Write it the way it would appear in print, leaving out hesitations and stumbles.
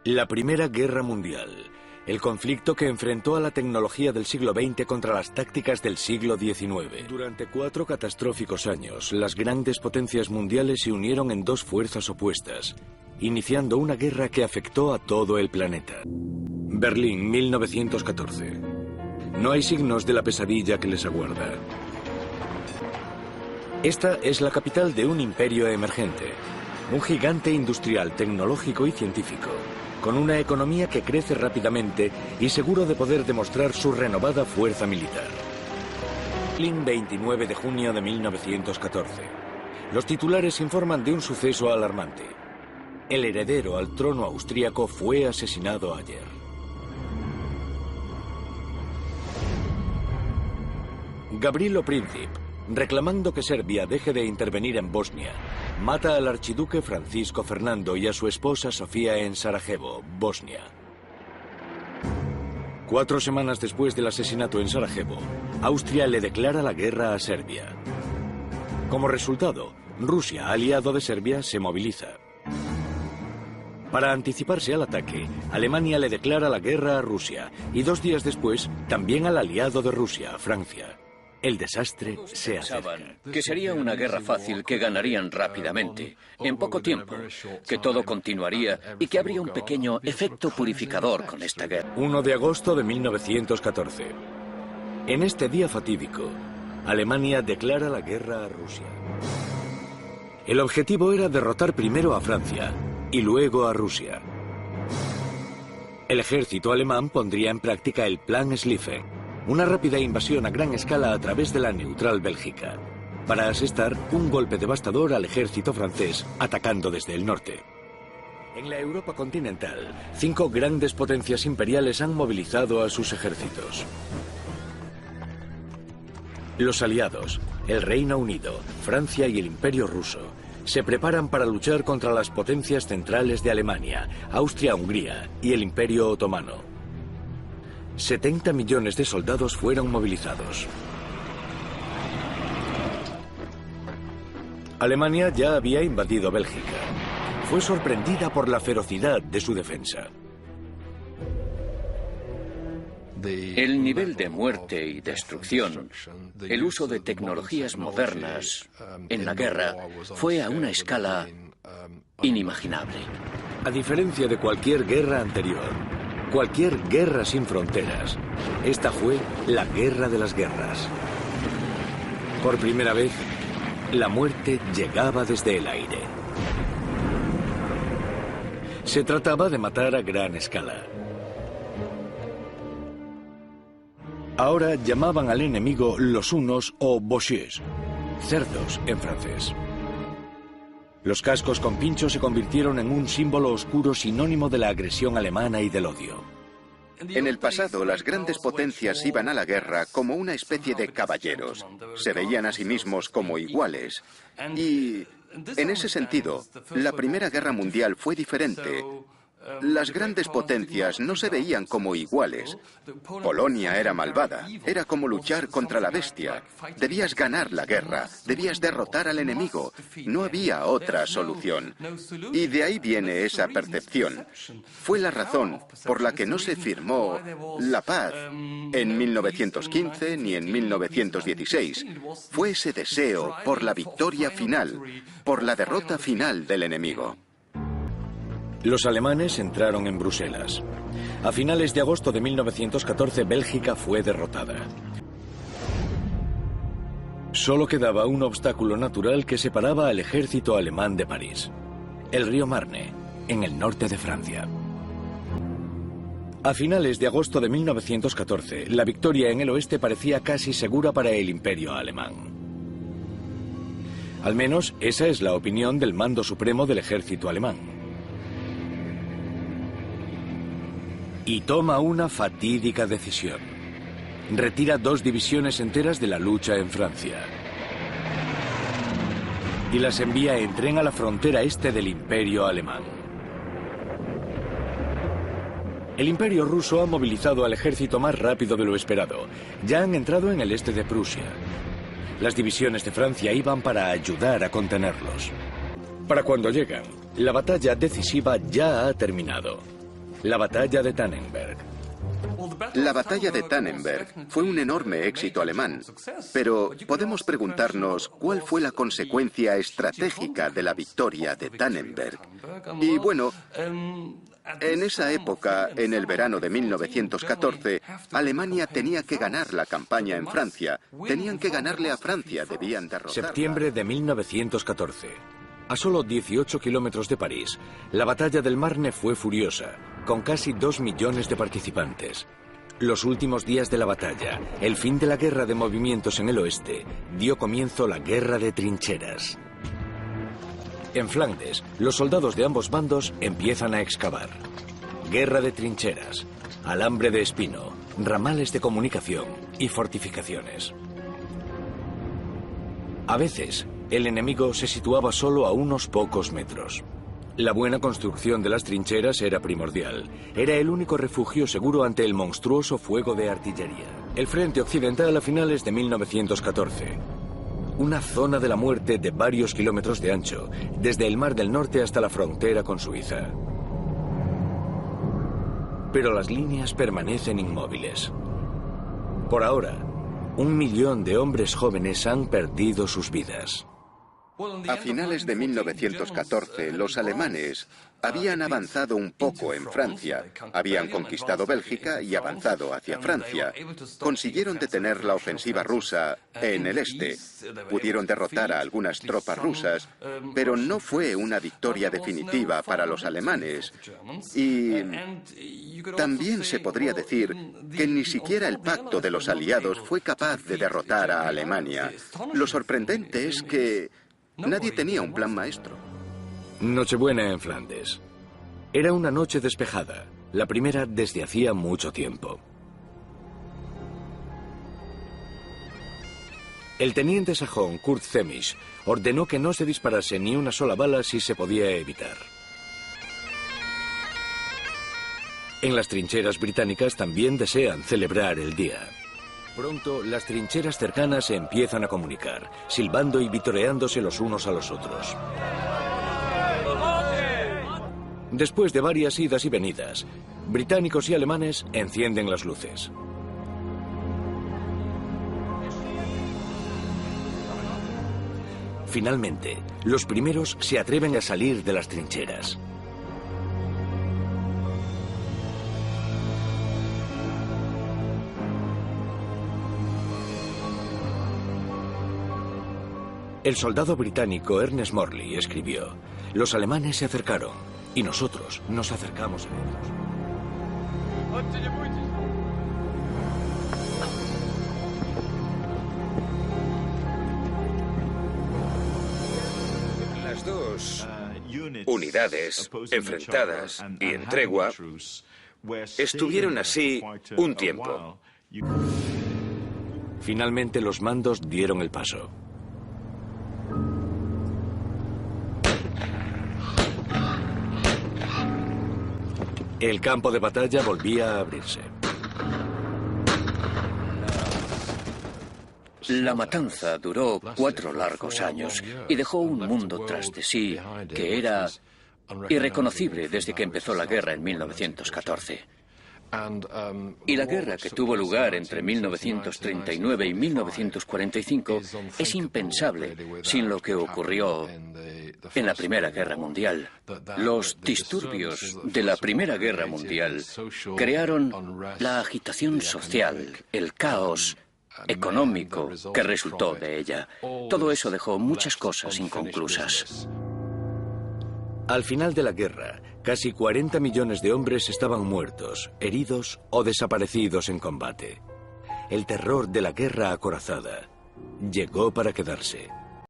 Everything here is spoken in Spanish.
La Primera Guerra Mundial, el conflicto que enfrentó a la tecnología del siglo XX contra las tácticas del siglo XIX. Durante 4 catastróficos años, las grandes potencias mundiales se unieron en 2 fuerzas opuestas, iniciando una guerra que afectó a todo el planeta. Berlín, 1914. No hay signos de la pesadilla que les aguarda. Esta es la capital de un imperio emergente, un gigante industrial, tecnológico y científico, con una economía que crece rápidamente y seguro de poder demostrar su renovada fuerza militar. Berlín, 29 de junio de 1914. Los titulares informan de un suceso alarmante. El heredero al trono austríaco fue asesinado ayer. Gavrilo Princip, reclamando que Serbia deje de intervenir en Bosnia, mata al archiduque Francisco Fernando y a su esposa Sofía en Sarajevo, Bosnia. 4 semanas después del asesinato en Sarajevo, Austria le declara la guerra a Serbia. Como resultado, Rusia, aliado de Serbia, se moviliza. Para anticiparse al ataque, Alemania le declara la guerra a Rusia y 2 días después también al aliado de Rusia, Francia. El desastre se acerca. Que sería una guerra fácil que ganarían rápidamente, en poco tiempo, que todo continuaría y que habría un pequeño efecto purificador con esta guerra. 1 de agosto de 1914. En este día fatídico, Alemania declara la guerra a Rusia. El objetivo era derrotar primero a Francia y luego a Rusia. El ejército alemán pondría en práctica el Plan Schlieffen, una rápida invasión a gran escala a través de la neutral Bélgica, para asestar un golpe devastador al ejército francés atacando desde el norte. En la Europa continental, 5 grandes potencias imperiales han movilizado a sus ejércitos. Los aliados, el Reino Unido, Francia y el Imperio Ruso, se preparan para luchar contra las potencias centrales de Alemania, Austria-Hungría y el Imperio Otomano. 70 millones de soldados fueron movilizados. Alemania ya había invadido Bélgica. Fue sorprendida por la ferocidad de su defensa. El nivel de muerte y destrucción, el uso de tecnologías modernas en la guerra fue a una escala inimaginable. A diferencia de cualquier guerra anterior, cualquier guerra sin fronteras, esta fue la guerra de las guerras. Por primera vez, la muerte llegaba desde el aire. Se trataba de matar a gran escala. Ahora llamaban al enemigo los hunos o bosches, cerdos en francés. Los cascos con pinchos se convirtieron en un símbolo oscuro sinónimo de la agresión alemana y del odio. En el pasado, las grandes potencias iban a la guerra como una especie de caballeros. Se veían a sí mismos como iguales. Y, en ese sentido, la Primera Guerra Mundial fue diferente. Las grandes potencias no se veían como iguales. Polonia era malvada, era como luchar contra la bestia. Debías ganar la guerra, debías derrotar al enemigo. No había otra solución. Y de ahí viene esa percepción. Fue la razón por la que no se firmó la paz en 1915 ni en 1916. Fue ese deseo por la victoria final, por la derrota final del enemigo. Los alemanes entraron en Bruselas. A finales de agosto de 1914, Bélgica fue derrotada. Solo quedaba un obstáculo natural que separaba al ejército alemán de París: el río Marne, en el norte de Francia. A finales de agosto de 1914, la victoria en el oeste parecía casi segura para el imperio alemán. Al menos esa es la opinión del mando supremo del ejército alemán. Y toma una fatídica decisión. Retira 2 divisiones enteras de la lucha en Francia. Y las envía en tren a la frontera este del Imperio alemán. El Imperio ruso ha movilizado al ejército más rápido de lo esperado. Ya han entrado en el este de Prusia. Las divisiones de Francia iban para ayudar a contenerlos. Para cuando llegan, la batalla decisiva ya ha terminado. La batalla de Tannenberg. La batalla de Tannenberg fue un enorme éxito alemán, pero podemos preguntarnos cuál fue la consecuencia estratégica de la victoria de Tannenberg. Y bueno, en esa época, en el verano de 1914, Alemania tenía que ganar la campaña en Francia. Tenían que ganarle a Francia, debían derrotarla. Septiembre de 1914. A solo 18 kilómetros de París, la batalla del Marne fue furiosa, con casi 2 millones de participantes. Los últimos días de la batalla, el fin de la guerra de movimientos en el oeste, dio comienzo la guerra de trincheras. En Flandes, los soldados de ambos bandos empiezan a excavar. Guerra de trincheras, alambre de espino, ramales de comunicación y fortificaciones. A veces, el enemigo se situaba solo a unos pocos metros. La buena construcción de las trincheras era primordial. Era el único refugio seguro ante el monstruoso fuego de artillería. El frente occidental a finales de 1914. Una zona de la muerte de varios kilómetros de ancho, desde el Mar del Norte hasta la frontera con Suiza. Pero las líneas permanecen inmóviles. Por ahora, 1 millón de hombres jóvenes han perdido sus vidas. A finales de 1914, los alemanes habían avanzado un poco en Francia. Habían conquistado Bélgica y avanzado hacia Francia. Consiguieron detener la ofensiva rusa en el este. Pudieron derrotar a algunas tropas rusas, pero no fue una victoria definitiva para los alemanes. Y también se podría decir que ni siquiera el pacto de los aliados fue capaz de derrotar a Alemania. Lo sorprendente es que nadie tenía un plan maestro. Nochebuena en Flandes. Era una noche despejada, la primera desde hacía mucho tiempo. El teniente sajón Kurt Zemmisch ordenó que no se disparase ni una sola bala si se podía evitar. En las trincheras británicas también desean celebrar el día. Pronto, las trincheras cercanas se empiezan a comunicar, silbando y vitoreándose los unos a los otros. Después de varias idas y venidas, británicos y alemanes encienden las luces. Finalmente, los primeros se atreven a salir de las trincheras. El soldado británico Ernest Morley escribió: "Los alemanes se acercaron y nosotros nos acercamos a ellos". Las dos unidades enfrentadas y en tregua estuvieron así un tiempo. Finalmente los mandos dieron el paso. El campo de batalla volvía a abrirse. La matanza duró 4 largos años y dejó un mundo tras de sí que era irreconocible desde que empezó la guerra en 1914. Y la guerra que tuvo lugar entre 1939 y 1945 es impensable sin lo que ocurrió en la Primera Guerra Mundial. Los disturbios de la Primera Guerra Mundial crearon la agitación social, el caos económico que resultó de ella. Todo eso dejó muchas cosas inconclusas. Al final de la guerra, casi 40 millones de hombres estaban muertos, heridos o desaparecidos en combate. El terror de la guerra acorazada llegó para quedarse.